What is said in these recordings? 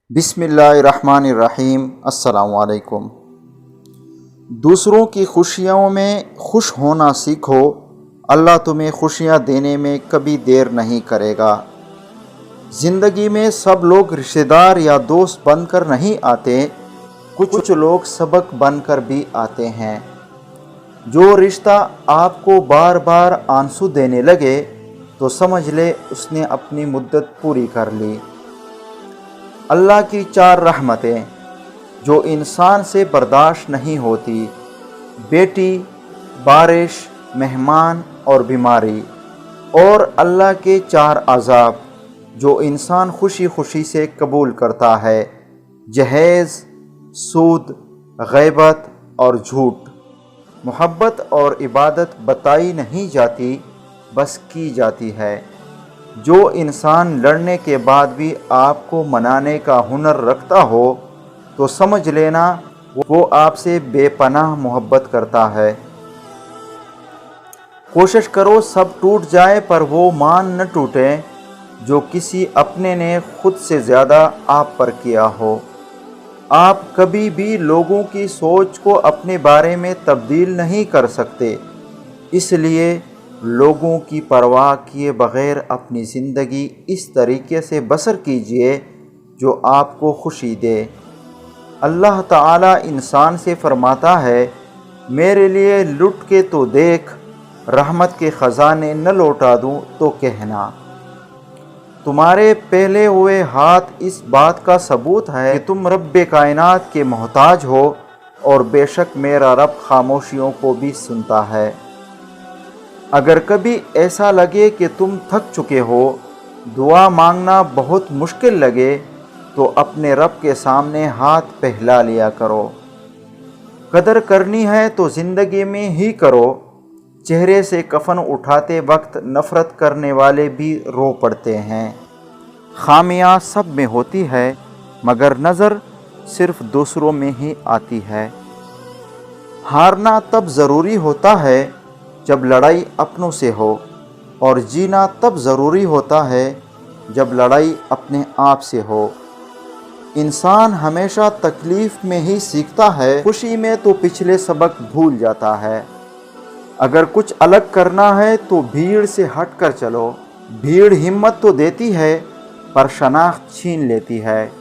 बिस्मिल्लाहिर्रहमानिर्रहीम। अस्सलाम वालेकुम। दूसरों की खुशियों में खुश होना सीखो, अल्लाह तुम्हें खुशियाँ देने में कभी देर नहीं करेगा। ज़िंदगी में सब लोग रिश्तेदार या दोस्त बनकर नहीं आते, कुछ लोग सबक बनकर भी आते हैं। जो रिश्ता आपको बार बार आंसू देने लगे तो समझ ले उसने अपनी मुद्दत पूरी कर ली। अल्लाह की 4 रहमतें जो इंसान से बर्दाश्त नहीं होती: बेटी, बारिश, मेहमान और बीमारी। और अल्लाह के 4 अज़ाब जो इंसान खुशी खुशी से कबूल करता है: जहेज़, सूद, गैबत और झूठ। मोहब्बत और इबादत बताई नहीं जाती, बस की जाती है। जो इंसान लड़ने के बाद भी आपको मनाने का हुनर रखता हो तो समझ लेना वो आपसे बेपनाह मोहब्बत करता है। कोशिश करो सब टूट जाए पर वो मान न टूटे जो किसी अपने ने खुद से ज़्यादा आप पर किया हो। आप कभी भी लोगों की सोच को अपने बारे में तब्दील नहीं कर सकते, इसलिए लोगों की परवाह किए बग़ैर अपनी ज़िंदगी इस तरीके से बसर कीजिए जो आपको खुशी दे। अल्लाह ताला इंसान से फरमाता है, मेरे लिए लुट के तो देख, रहमत के ख़जाने न लौटा दूँ तो कहना। तुम्हारे पहले हुए हाथ इस बात का सबूत है कि तुम रब्बे कायनात के मोहताज हो, और बेशक मेरा रब खामोशियों को भी सुनता है। अगर कभी ऐसा लगे कि तुम थक चुके हो, दुआ मांगना बहुत मुश्किल लगे, तो अपने रब के सामने हाथ फैला लिया करो। कदर करनी है तो ज़िंदगी में ही करो। चेहरे से कफन उठाते वक्त नफ़रत करने वाले भी रो पड़ते हैं। खामियां सब में होती है, मगर नज़र सिर्फ दूसरों में ही आती है। हारना तब ज़रूरी होता है जब लड़ाई अपनों से हो, और जीना तब ज़रूरी होता है जब लड़ाई अपने आप से हो। इंसान हमेशा तकलीफ़ में ही सीखता है, खुशी में तो पिछले सबक भूल जाता है। अगर कुछ अलग करना है तो भीड़ से हट कर चलो। भीड़ हिम्मत तो देती है पर शनाख्त छीन लेती है।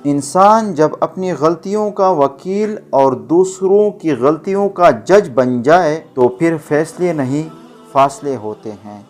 इंसान जब अपनी गलतियों का वकील और दूसरों की गलतियों का जज बन जाए तो फिर फैसले नहीं, फासले होते हैं।